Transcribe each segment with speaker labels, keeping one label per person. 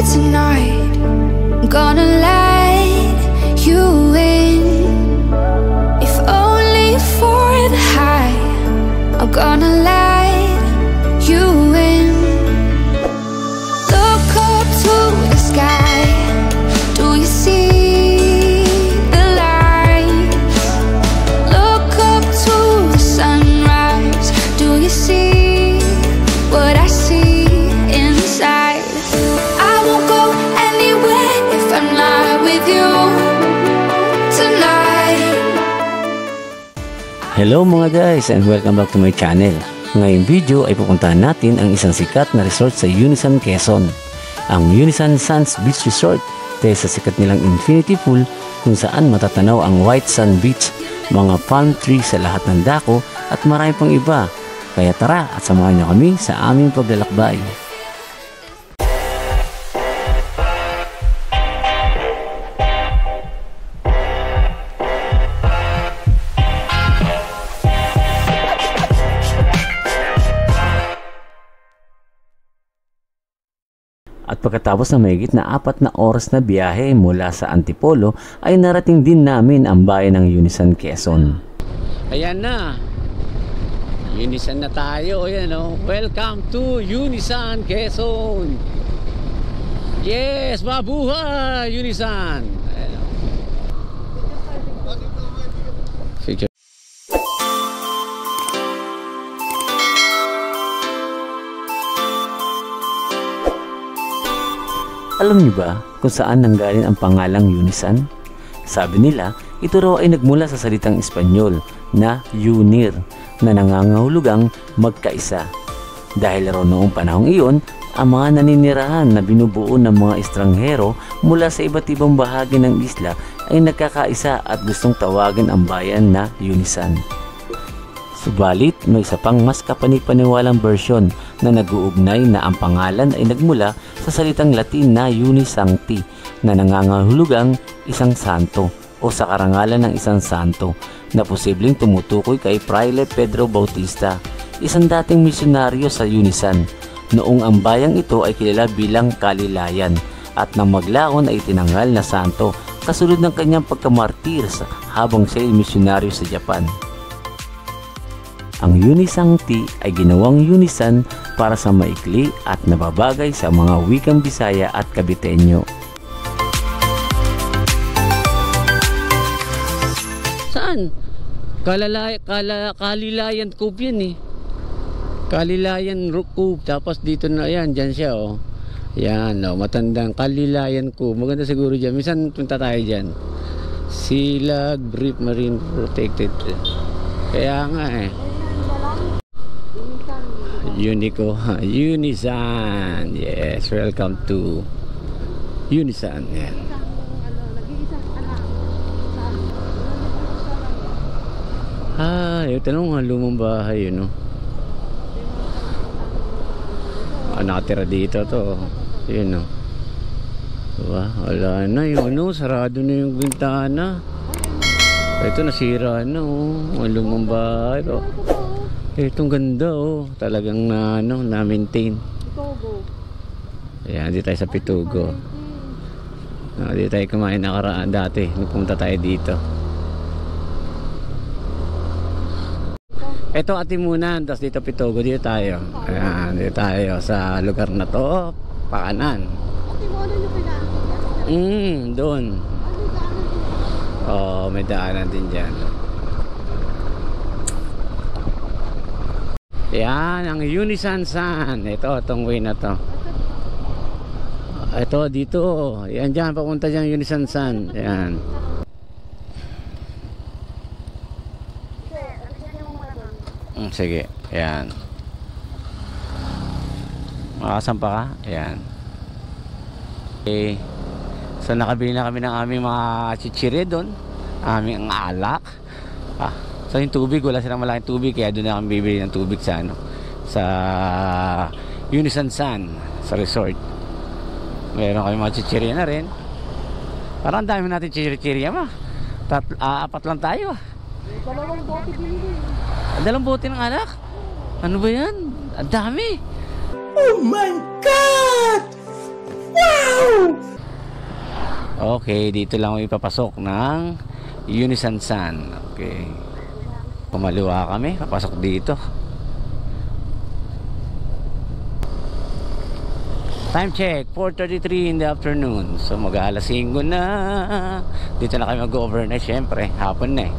Speaker 1: tonight. I'm gonna let you in, if only for the high. I'm gonna let you in. Look up to the sky. Do you see the lights? Look up to the sunrise. Do you see what I see inside? I won't go anywhere if I'm not with you tonight.
Speaker 2: Hello mga guys, and welcome back to my channel. Ngayong video ay pupuntahan natin ang isang sikat na resort sa Unisan, Quezon, ang Unisan Sands Beach Resort, dahil sa sikat nilang infinity pool kung saan matatanaw ang White Sand Beach, mga palm trees sa lahat ng dako at marami pang iba. Kaya tara at samahan niyo kami sa aming paglalakbay. At pagkatapos ng mahigit na 4 na oras na biyahe mula sa Antipolo, ay narating din namin ang bayan ng Unisan, Quezon. Ayan na, Unisan na tayo. Ayan, oh. Welcome to Unisan, Quezon. Yes, mabuhay Unisan. Ayan, oh. Picture. Alam niyo ba kung saan nanggaling ang pangalang Unisan? Sabi nila, ito raw ay nagmula sa salitang Espanyol na unir, na nangangahulugang magkaisa. Dahil raw noong panahong iyon, ang mga naninirahan na binubuo ng mga estranghero mula sa iba't ibang bahagi ng isla ay nagkakaisa at gustong tawagin ang bayan na Unisan. Subalit, may isa pang mas kapanipaniwalang bersyon na nag-uugnay na ang pangalan ay nagmula sa salitang Latin na Unisancti, na nangangahulugang isang santo o sa karangalan ng isang santo, na posibleng tumutukoy kay Fraile Pedro Bautista, isang dating misyonaryo sa Unisan, noong ang bayang ito ay kilala bilang Kalilayan, at nang maglaon ay tinanghal na santo kasunod ng kanyang pagkamartir habang siya ay misyonaryo sa Japan. Ang Unisancti ay ginawang Unisan para sa maikli at nababagay sa mga wikang Bisaya at Kabiteño. Saan? Kalilayan Cove yan eh. Kalilayan Cove. Tapos dito na yan, dyan siya oh. Yan oh, matandang Kalilayan Cove. Maganda siguro dyan. Minsan punta tayo dyan. Silag Reef Marine Protected. Kaya nga eh. Unico, Unisan. Yes, welcome to Unisan. Yeah. Yung tanong nga, lumang bahay yun, no? Nakatira dito to. Yun, no? Diba? Wala na yung ano, sarado na yung bintana. Ito nasira na, oh. Ang lumang bahay, oh. Itong ganda oh, talagang na-maintain. Pitugo. Ayan, dito tayo sa Pitugo. Dito tayo kumain nakaraan dati, nagpunta tayo dito. Ito Atimunan, tapos dito Pitugo, dito tayo. Ayan, dito tayo sa lugar na to, pakanan. Atimunan yung pinakita? Doon. Oh, may daanan din dyan. Yan, ang Unisan San. Ito, itong way na to. Ito, dito. Yan dyan, papunta dyan Unisan San. Yan. Sige, yan. Makasampa ka? Yan. Okay. So, nakabili na kami ng aming mga chichire doon. Aming alak. So yung tubig, wala silang malaking tubig, kaya doon na kami bibili ng tubig sa sa Unisan San, sa resort. Meron kami mga chichirya na rin. Parang dami natin chichirya ma. 4 lang tayo.
Speaker 3: Dalawang bote binili.
Speaker 2: Dalawang bote ng alak? Ano ba yan? Ang dami.
Speaker 3: Oh my God! Wow!
Speaker 2: Okay, dito lang may papasok ng Unisan-san. Okay. Kumaliwa kami, papasok dito. Time check, 4:33 in the afternoon. So mag-aalas 5 na. Dito na kami mag-overnight, syempre. Hapon na eh.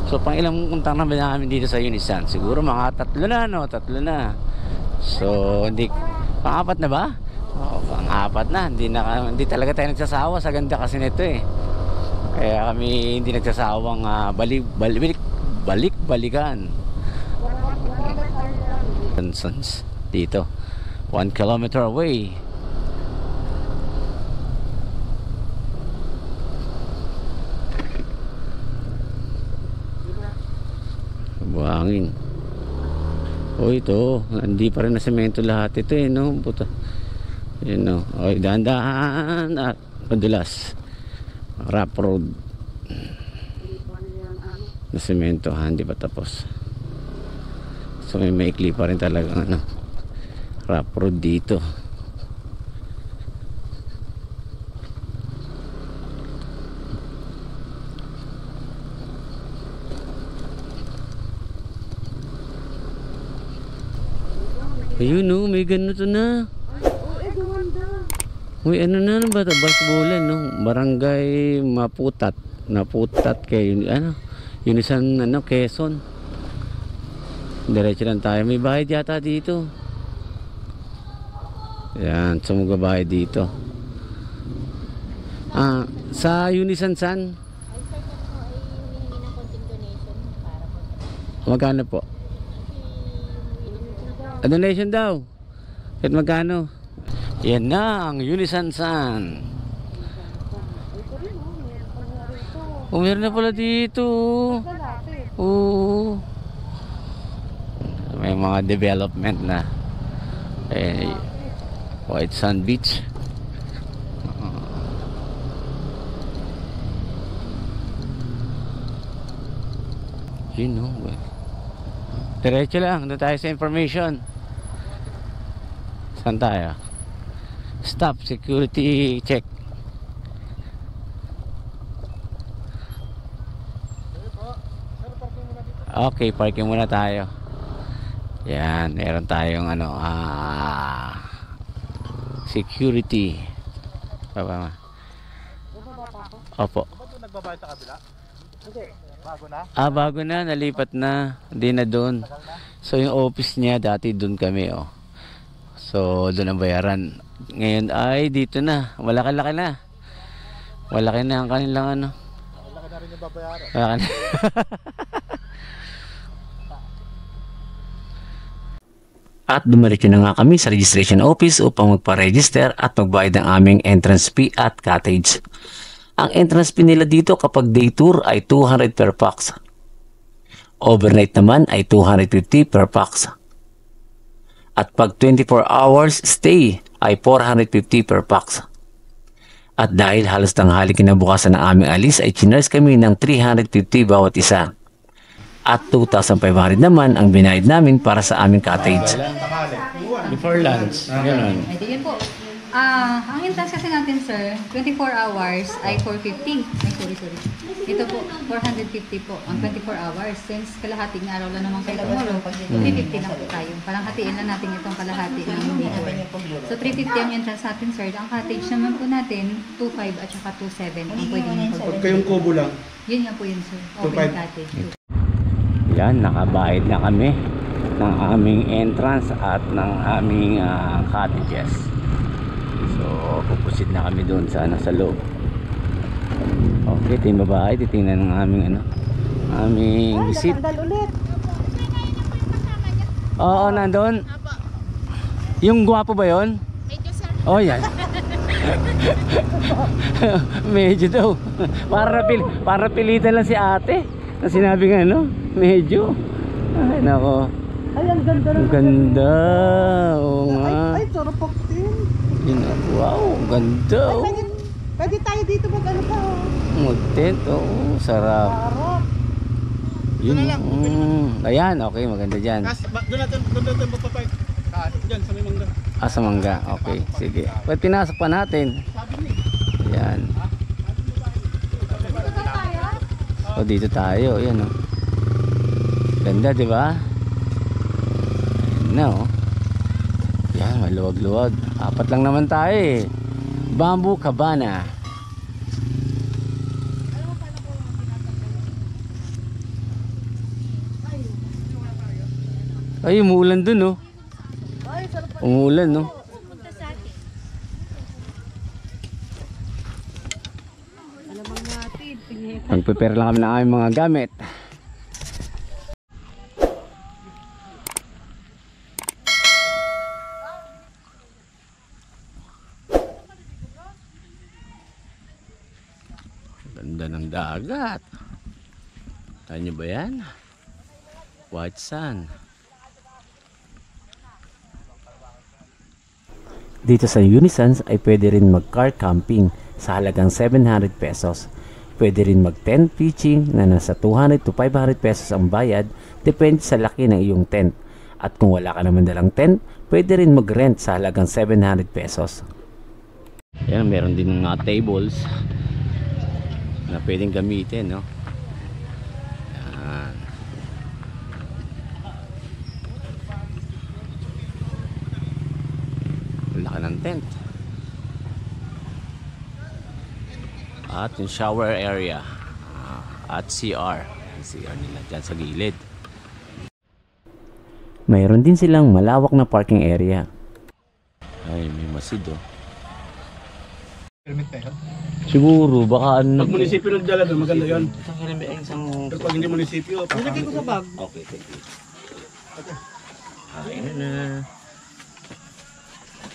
Speaker 2: So pang ilang puntang na namin dito sa Unisan? Siguro mga 3 na, no? 3 na. So hindi, pang-4 na ba? Oo, pang-4 na. Hindi talaga tayo nagsasawa sa ganda kasi nito eh. Kaya kami hindi nagsasawang balik-balikan. Dito 1 kilometer away. Buhangin. Oh, ito, hindi pa rin na semento lahat ito eh, no? Puta. Yan, no? Oh, dahan-dahan at madulas. Rough road. Na semento, hindi pa tapos. So may maikli pa rin talaga, ano, rough road dito. Ayun, no, may ganito na. Uy, ano na ba ito? Basbolan, no? Barangay Naputat kay, ano, Unisan, ano, Quezon. Diretso lang tayo. May bahay yata dito. Yan, sumugabahay dito. Sa Unisan-san. Magkano po? Donation daw. Kahit magkano? Yan na ang Unisan-san. Oh, meron na pala dito. Oo. May mga development na. White Sand Beach. You know, diretso lang, doon tayo sa information. Saan tayo? Stop, security check. Okay, parking muna tayo. Yan, meron tayong ano, security. Baba. Opo.
Speaker 4: Nagbabayad sa kabila? Hindi. Bago na?
Speaker 2: Bago na, nalipat na. Hindi na doon. So yung office niya dati doon kami, oh. So doon ang bayaran. Ngayon ay dito na. Malaki-laki na. Malaki na ang kanilang ano.
Speaker 4: Malaki na rin yung babayaran.
Speaker 2: Malaki na. At dumiretso na nga kami sa registration office upang magpa-register at magbayad ng aming entrance fee at cottage. Ang entrance fee nila dito kapag day tour ay 200 per pax. Overnight naman ay 250 per pax. At pag 24 hours stay ay 450 per pax. At dahil halos tanghali kinabukasan ng aming alis ay chinarge kami ng 350 bawat isa. At 2,500 naman ang binayad namin para sa aming cottage. Before lunch, gano'n.
Speaker 5: Ay, yun po. Ang entrance kasi natin, sir, 24 hours ay 450. Ay, sorry. Ito po, 450 po. Ang 24 hours, since kalahating araw lang naman kayo tomorrow, 350 lang po tayo. Parang hatiin lang natin itong kalahati ng tour. So, 350 ang entrance natin, sir. Ang cottage naman po natin, 2.5 at saka 2.7 ang pwede nyo po.
Speaker 4: Pag kayong kubo lang?
Speaker 5: Yun nga po yun, sir. Open cottage.
Speaker 2: Yan, nakabayad na kami ng aming entrance at ng aming cottages. So, pupusid na kami doon sa loob. Okay, ito yung babae. Titingnan ng aming aming visit. Oo, nandun. Yung gwapo ba yun? Medyo, sir. Oh, yan. Medyo daw. Para pilitan lang si ate. Na sinabi nga, no? Medyo. Ay, nako.
Speaker 3: Ay, ang ganda
Speaker 2: Ang ganda. Oo nga.
Speaker 3: Ay, sarap po din.
Speaker 2: Wow, ang ganda. Oh.
Speaker 3: Pwede tayo dito mag-ano pa.
Speaker 2: Mag-tent, oh. Sarap.
Speaker 3: Sarap.
Speaker 2: Yun. Ayan, okay, maganda dyan.
Speaker 4: Doon natin magpapark. Diyan, sa may mangga.
Speaker 2: Sa mangga, okay. Sige. Pwede pinasok pa natin. Yan. O, dito tayo. Yan, oh. Ganda, di ba? Ayan na, oh. Yan, maluwag-luwag. 4 lang naman tayo eh. Bamboo Cabana. Ay, umuulan dun, oh. Umuulan, no? Mag-prepare lang kami ng aming mga gamit. Ganda ng dagat. Tahan nyo ba yan? White sand. Dito sa Unisans ay pwede rin mag-car camping sa halagang 700 pesos. Pwede rin mag-tent pitching na nasa 200 to 500 pesos ang bayad, depende sa laki ng iyong tent. At kung wala ka naman dalang tent, pwede rin mag-rent sa halagang 700 pesos. Yan, meron din mga tables na pwedeng gamitin, no? Yan. Laki ng tent. At yung shower area at CR. CR nila dyan sa gilid. Mayroon din silang malawak na parking area. Ay, may masid, oh.
Speaker 4: Permit na yun?
Speaker 2: Siguro, baka ano.
Speaker 6: Pag munisipyo nagdala doon, maganda yun.
Speaker 2: Isang...
Speaker 6: Pero pag hindi munisipyo,
Speaker 3: Nilagay ko sa bag.
Speaker 2: Okay, thank you. Ayan na.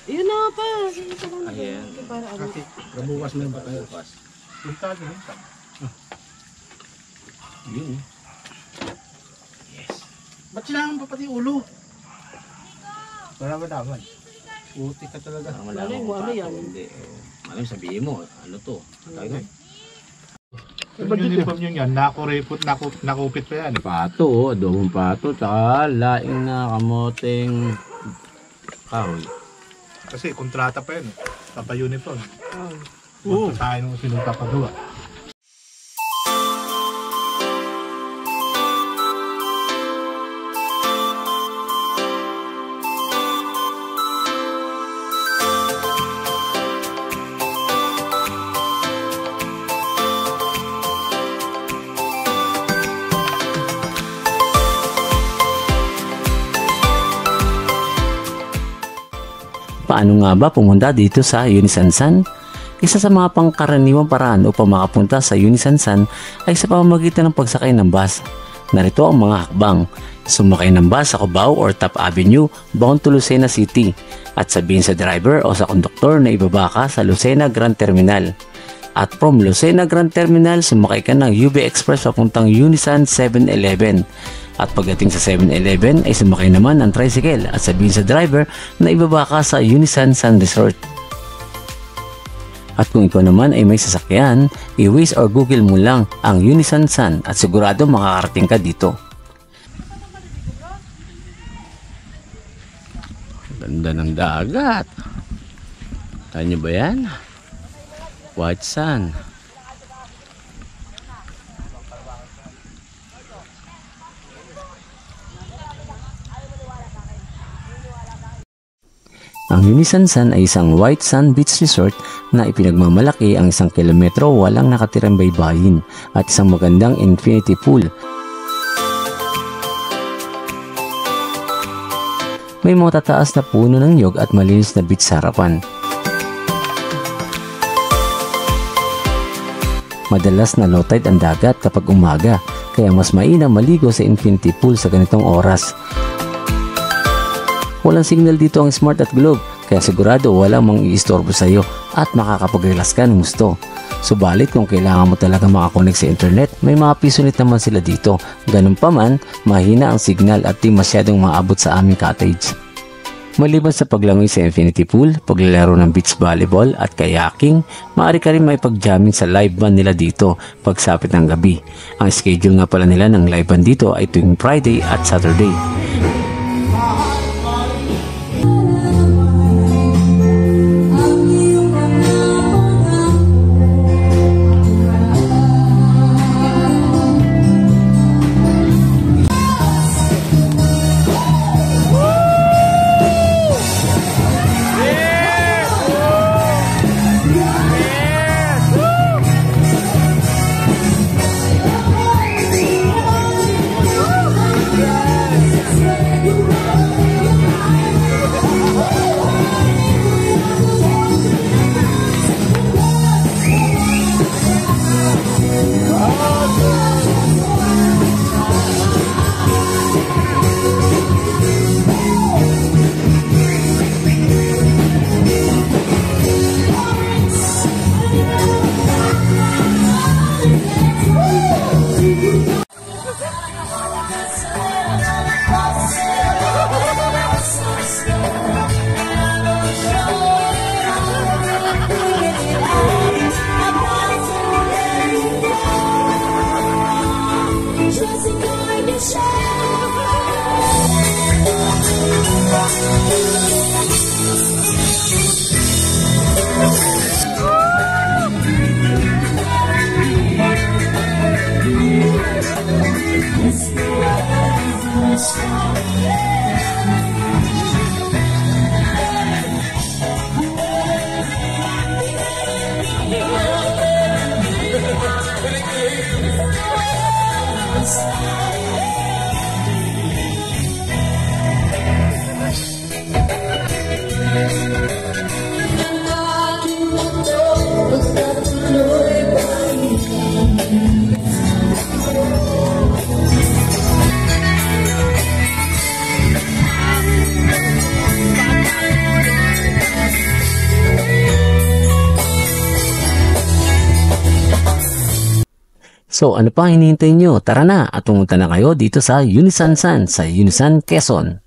Speaker 3: Yun na pa.
Speaker 2: Ayan.
Speaker 3: Para ano.
Speaker 6: bukas na ba tayo?
Speaker 4: Punta ka rin.
Speaker 2: Yun.
Speaker 6: Ba't sinangan pa pati ulo?
Speaker 4: Wala ba naman?
Speaker 6: Puti ka talaga.
Speaker 3: Malay mo, ano yan?
Speaker 2: Hindi. Malam sabihin mo, ano to? Tayo.
Speaker 4: Yung uniform nyo yan, nakupit pa yan.
Speaker 2: Pato, adobong pato, tsaka laing na kamoteng kahoy.
Speaker 4: Kasi kontrata pa yan. Papa-uniform.
Speaker 6: Oo.
Speaker 4: Tayo nung sinugpapagawa.
Speaker 2: Paano nga ba pumunta dito sa Unisansan? Isa sa mga pangkaraniwang paraan upang makapunta sa Unisansan ay sa pamamagitan ng pagsakay ng bus. Narito ang mga hakbang. Sumakay ng bus sa Cubao or Top Avenue bound to Lucena City at sabihin sa driver o sa konduktor na ibaba ka sa Lucena Grand Terminal. At from Lucena Grand Terminal, sumakay ka ng UB Express papuntang Unisan 7-Eleven. At pagdating sa 7-Eleven ay sumakay naman ng tricycle at sabihin sa driver na ibaba ka sa Unisan Sun Resort. At kung ikaw naman ay may sasakyan, i-Waze or Google mo lang ang Unisan Sun at sigurado makakarating ka dito. Ganda ng dagat. Tahan nyo ba yan? White sand. Ang Unisansan ay isang white sand beach resort na ipinagmamalaki ang 1 kilometro walang nakatirang baybayin at isang magandang infinity pool. May mga tataas na puno ng nyog at malinis na beach sa harapan. Madalas na low tide ang dagat kapag umaga, kaya mas mainam maligo sa infinity pool sa ganitong oras. Walang signal dito ang Smart at Globe, kaya sigurado walang mang-iistorbo sa iyo at makakapag-relax ka ng gusto. Subalit kung kailangan mo talaga makakonect sa internet, may mga pisonet naman sila dito. Ganun pa man, mahina ang signal at di masyadong maabot sa aming cottage. Maliban sa paglangoy sa infinity pool, paglalaro ng beach volleyball at kayaking, maaari ka rin maipag-jamming sa live band nila dito pagsapit ng gabi. Ang schedule nga pala nila ng live band dito ay tuwing Friday at Saturday. So ano pa ang hinihintay nyo? Tara na at pumunta na kayo dito sa Unisan San sa Unisan, Quezon.